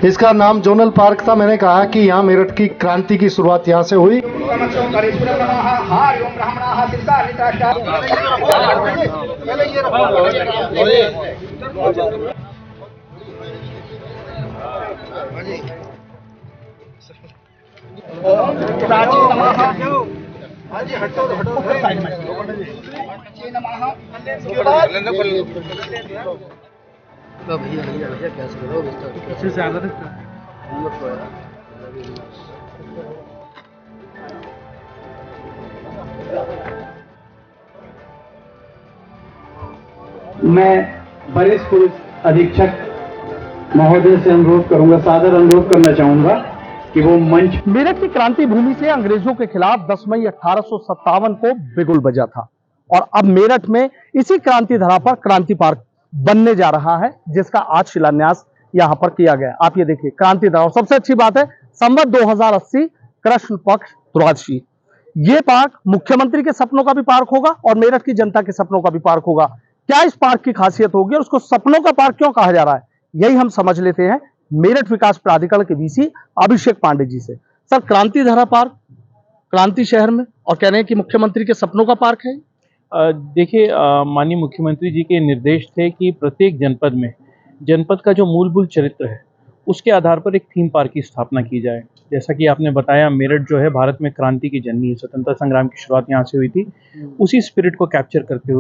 इसका नाम zonal park था। मैंने कहा कि यहाँ मेरठ की क्रांति की शुरुआत यहाँ से हुई। मैं वरिष्ठ पुलिस अधीक्षक महोदय से अनुरोध करूंगा, सादर अनुरोध करना चाहूंगा कि वो मंच। मेरठ की क्रांति भूमि से अंग्रेजों के खिलाफ 10 मई 1857 को बिगुल बजा था और अब मेरठ में इसी क्रांति धरा पर क्रांति पार्क बनने जा रहा है, जिसका आज शिलान्यास यहां पर किया गया। आप ये देखिए क्रांति धरा। सबसे अच्छी बात है, संवत 2080 कृष्ण पक्ष द्वादशी। ये पार्क मुख्यमंत्री के सपनों का भी पार्क होगा और मेरठ की जनता के सपनों का भी पार्क होगा। क्या इस पार्क की खासियत होगी और उसको सपनों का पार्क क्यों कहा जा रहा है, यही हम समझ लेते हैं मेरठ विकास प्राधिकरण के वीसी अभिषेक पांडे जी से। सर, क्रांति धरा पार्क क्रांति शहर में और कह रहे हैं कि मुख्यमंत्री के सपनों का पार्क है। देखिए, माननीय मुख्यमंत्री जी के निर्देश थे कि प्रत्येक जनपद में जनपद का जो मूलभूत चरित्र है उसके आधार पर एक थीम पार्क की स्थापना की जाए। जैसा कि आपने बताया, मेरठ जो है भारत में क्रांति की जननी है, स्वतंत्रता संग्राम की शुरुआत यहाँ से हुई थी। उसी स्पिरिट को कैप्चर करते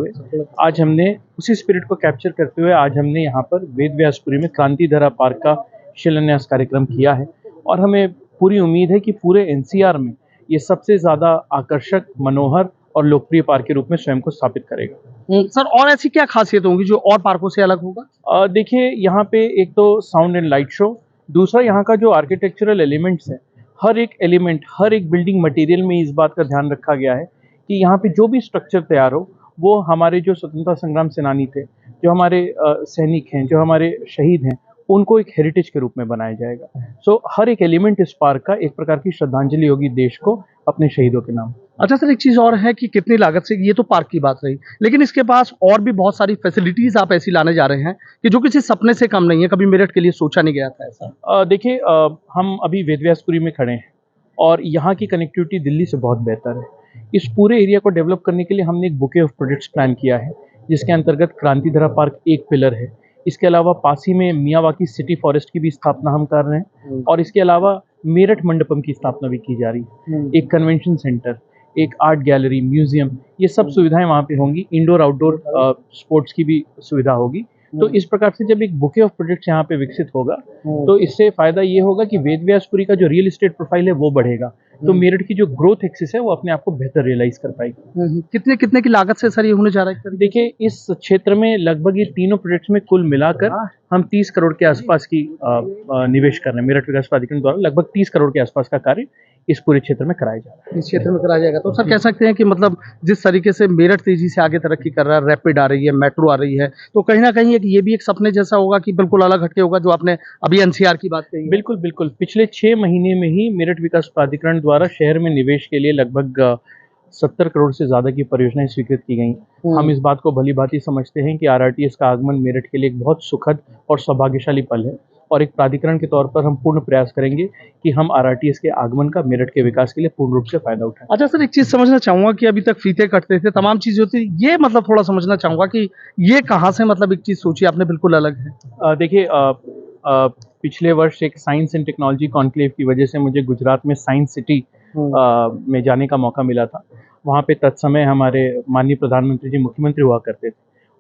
हुए आज हमने यहाँ पर वेदव्यासपुरी में क्रांति धरा पार्क का शिलान्यास कार्यक्रम किया है और हमें पूरी उम्मीद है कि पूरे एनसीआर में ये सबसे ज़्यादा आकर्षक, मनोहर और लोकप्रिय पार्क के रूप में स्वयं को स्थापित करेगा। सर, और ऐसी क्या खासियत होगी जो और पार्कों से अलग होगा? देखिए, यहाँ पे एक तो साउंड एंड लाइट शो, दूसरा यहाँ का जो आर्किटेक्चरल एलिमेंट्स है, हर एक एलिमेंट, हर एक बिल्डिंग मटेरियल में इस बात का ध्यान रखा गया है कि यहाँ पे जो भी स्ट्रक्चर तैयार हो वो हमारे जो स्वतंत्रता संग्राम सेनानी थे, जो हमारे सैनिक हैं, जो हमारे शहीद हैं, उनको एक हेरिटेज के रूप में बनाया जाएगा। सो हर एक एलिमेंट इस पार्क का एक प्रकार की श्रद्धांजलि होगी देश को अपने शहीदों के नाम। अच्छा सर, एक चीज और है कि कितनी लागत से, ये तो पार्क की बात रही, लेकिन इसके पास और भी बहुत सारी फैसिलिटीज आप ऐसी लाने जा रहे हैं कि जो किसी सपने से कम नहीं है। कभी मेरठ के लिए सोचा नहीं गया था ऐसा? देखिए, हम अभी वेदव्यासपुरी में खड़े हैं और यहाँ की कनेक्टिविटी दिल्ली से बहुत बेहतर है। इस पूरे एरिया को डेवलप करने के लिए हमने एक बुके ऑफ प्रोजेक्ट्स प्लान किया है, जिसके अंतर्गत क्रांति धरा पार्क एक पिलर है। इसके अलावा पास ही में मियावाकी सिटी फॉरेस्ट की भी स्थापना हम कर रहे हैं और इसके अलावा मेरठ मंडपम की स्थापना भी की जा रही है। एक कन्वेंशन सेंटर, एक आर्ट गैलरी, म्यूजियम, ये सब सुविधाएं वहाँ पे होंगी। इंडोर आउटडोर स्पोर्ट्स की भी सुविधा होगी। तो इस प्रकार से जब एक बुके ऑफ प्रोजेक्ट्स यहाँ पे विकसित होगा तो इससे फायदा ये होगा कि वेदव्यासपुरी का जो रियल एस्टेट प्रोफाइल है वो बढ़ेगा, तो मेरठ की जो ग्रोथ एक्सिस है वो अपने आप को बेहतर रियलाइज कर पाएगी। कितने कितने की लागत से सर ये होने जा रहा है? देखिए, इस क्षेत्र में लगभग ये तीनों प्रोजेक्ट्स में कुल मिलाकर हम 30 करोड़ के आसपास की निवेश कर रहे हैं। मेरठ विकास प्राधिकरण द्वारा लगभग 30 करोड़ के आसपास का कार्य इस पूरे क्षेत्र में कराया जा रहा है। इस क्षेत्र में कराया जाएगा। तो सर कह सकते हैं कि मतलब जिस तरीके से मेरठ तेजी से आगे तरक्की कर रहा है, रैपिड आ रही है, मेट्रो आ रही है, तो कहीं ना कहीं ये भी एक सपने जैसा होगा कि बिल्कुल अलग हटके होगा, जो आपने अभी एनसीआर की बात कही। बिल्कुल बिल्कुल। पिछले 6 महीने में ही मेरठ विकास प्राधिकरण द्वारा शहर में निवेश के लिए लगभग 70 करोड़ से ज्यादा की परियोजनाएं स्वीकृत की गई। हम इस बात को भली भांति समझते हैं कि आरआरटीएस का आगमन मेरठ के लिए एक बहुत सुखद और सौभाग्यशाली पल है और एक प्राधिकरण के तौर पर हम पूर्ण प्रयास करेंगे कि हम आरआरटीएस के आगमन का मेरठ के विकास के लिए पूर्ण रूप से फायदा उठाएं। अच्छा सर, एक चीज समझना चाहूंगा कि अभी तक फीते कटते थे, तमाम चीजें होती, ये मतलब थोड़ा समझना चाहूंगा कि ये कहाँ से, मतलब एक चीज सोची आपने बिल्कुल अलग है। देखिए, पिछले वर्ष एक साइंस एंड टेक्नोलॉजी कॉन्क्लेव की वजह से मुझे गुजरात में साइंस सिटी में जाने का मौका मिला था। वहाँ पे तत्समय हमारे माननीय प्रधानमंत्री जी मुख्यमंत्री हुआ करते थे।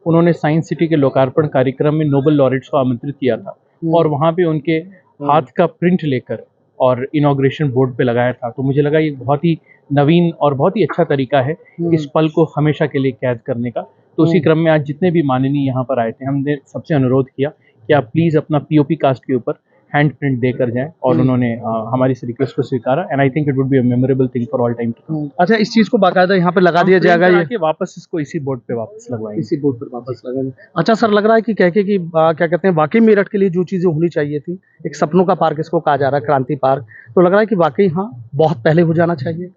उन्होंने साइंस सिटी के लोकार्पण कार्यक्रम में नोबेल लॉरेट्स को आमंत्रित किया था और वहाँ पे उनके हाथ का प्रिंट लेकर और इनॉग्रेशन बोर्ड पे लगाया था। तो मुझे लगा ये बहुत ही नवीन और बहुत ही अच्छा तरीका है इस पल को हमेशा के लिए कैद करने का। तो उसी क्रम में आज जितने भी माननीय यहाँ पर आए थे, हमने सबसे अनुरोध किया कि आप प्लीज़ अपना पीओपी कास्ट के ऊपर हैंड प्रिंट देकर जाएं और उन्होंने हमारी इस रिक्वेस्ट को स्वीकारा and I think it would be a memorable thing for all time to come. अच्छा, इस चीज को बाकायदा यहाँ पे लगा दिया जाएगा, ये कि वापस इसको इसी बोर्ड पे वापस लगवाएंगे, इसी बोर्ड पर वापस लगाएंगे। अच्छा सर, लग रहा है कि कह के कि क्या कहते हैं, वाकई मेरठ के लिए जो चीजें होनी चाहिए थी, एक सपनों का पार्क इसको कहा जा रहा है, क्रांति पार्क, तो लग रहा है कि वाकई हाँ बहुत पहले हो जाना चाहिए।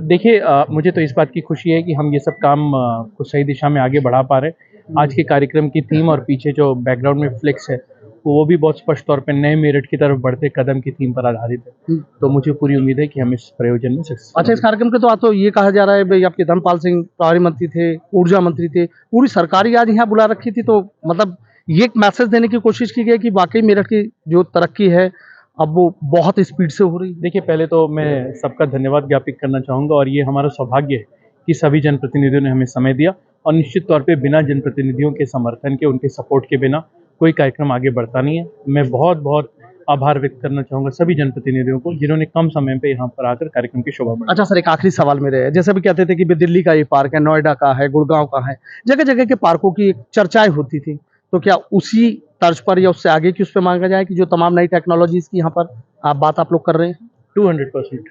देखिए, मुझे तो इस बात की खुशी है कि हम ये सब काम को सही दिशा में आगे बढ़ा पा रहे हैं। आज के कार्यक्रम की थीम और पीछे जो बैकग्राउंड में फ्लेक्स है वो भी बहुत स्पष्ट तौर पे नए मेरठ की तरफ बढ़ते कदम की थीम पर आधारित है। तो मुझे पूरी उम्मीद है कि हम इस प्रयोजन में सक्सेस। अच्छा, इस कार्यक्रम के तो आज तो ये कहा जा रहा है भाई आपके धर्मपाल सिंह प्रभारी मंत्री थे, ऊर्जा मंत्री थे, पूरी सरकारी आज यहाँ बुला रखी थी, तो मतलब ये एक मैसेज देने की कोशिश की गई कि वाकई मेरठ की जो तरक्की है अब वो बहुत स्पीड से हो रही है। देखिए, पहले तो मैं सबका धन्यवाद ज्ञापित करना चाहूँगा और ये हमारा सौभाग्य है कि सभी जनप्रतिनिधियों ने हमें समय दिया और निश्चित तौर पे बिना जनप्रतिनिधियों के समर्थन के, उनके सपोर्ट के बिना कोई कार्यक्रम आगे बढ़ता नहीं है। मैं बहुत बहुत आभार व्यक्त करना चाहूँगा सभी जनप्रतिनिधियों को जिन्होंने कम समय पे यहाँ पर आकर कार्यक्रम की शोभा बढ़ाई। अच्छा सर, एक आखिरी सवाल मेरे है, जैसे भी कहते थे कि दिल्ली का ये पार्क है, नोएडा का है, गुड़गांव का है, जगह जगह के पार्कों की एक चर्चाएं होती थी, तो क्या उसी तर्ज पर या उससे आगे की उस पर मांगा जाए कि जो तमाम नई टेक्नोलॉजीज की यहाँ पर आप लोग कर रहे हैं? 200%।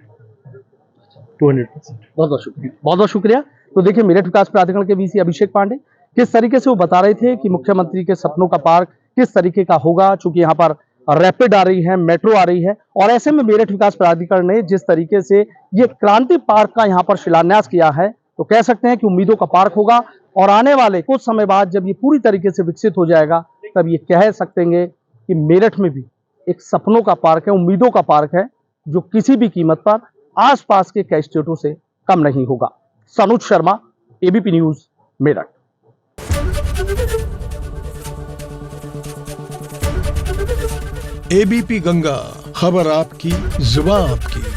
बहुत बहुत शुक्रिया, बहुत बहुत शुक्रिया। तो देखिए, मेरठ विकास प्राधिकरण के वीसी अभिषेक पांडे किस तरीके से वो बता रहे थे कि मुख्यमंत्री के सपनों का पार्क किस तरीके का होगा, चूंकि यहाँ पर रैपिड आ रही है, मेट्रो आ रही है, और ऐसे में मेरठ विकास प्राधिकरण ने जिस तरीके से ये क्रांति पार्क का यहाँ पर शिलान्यास किया है, तो कह सकते हैं कि उम्मीदों का पार्क होगा। और आने वाले कुछ समय बाद जब ये पूरी तरीके से विकसित हो जाएगा, तब ये कह सकते हैं कि मेरठ में भी एक सपनों का पार्क है, उम्मीदों का पार्क है, जो किसी भी कीमत पर आसपास के कई स्टेटों से कम नहीं होगा। Sanuj Sharma, ABP news, Meerut. ABP Ganga, खबर आपकी, जुबान आपकी।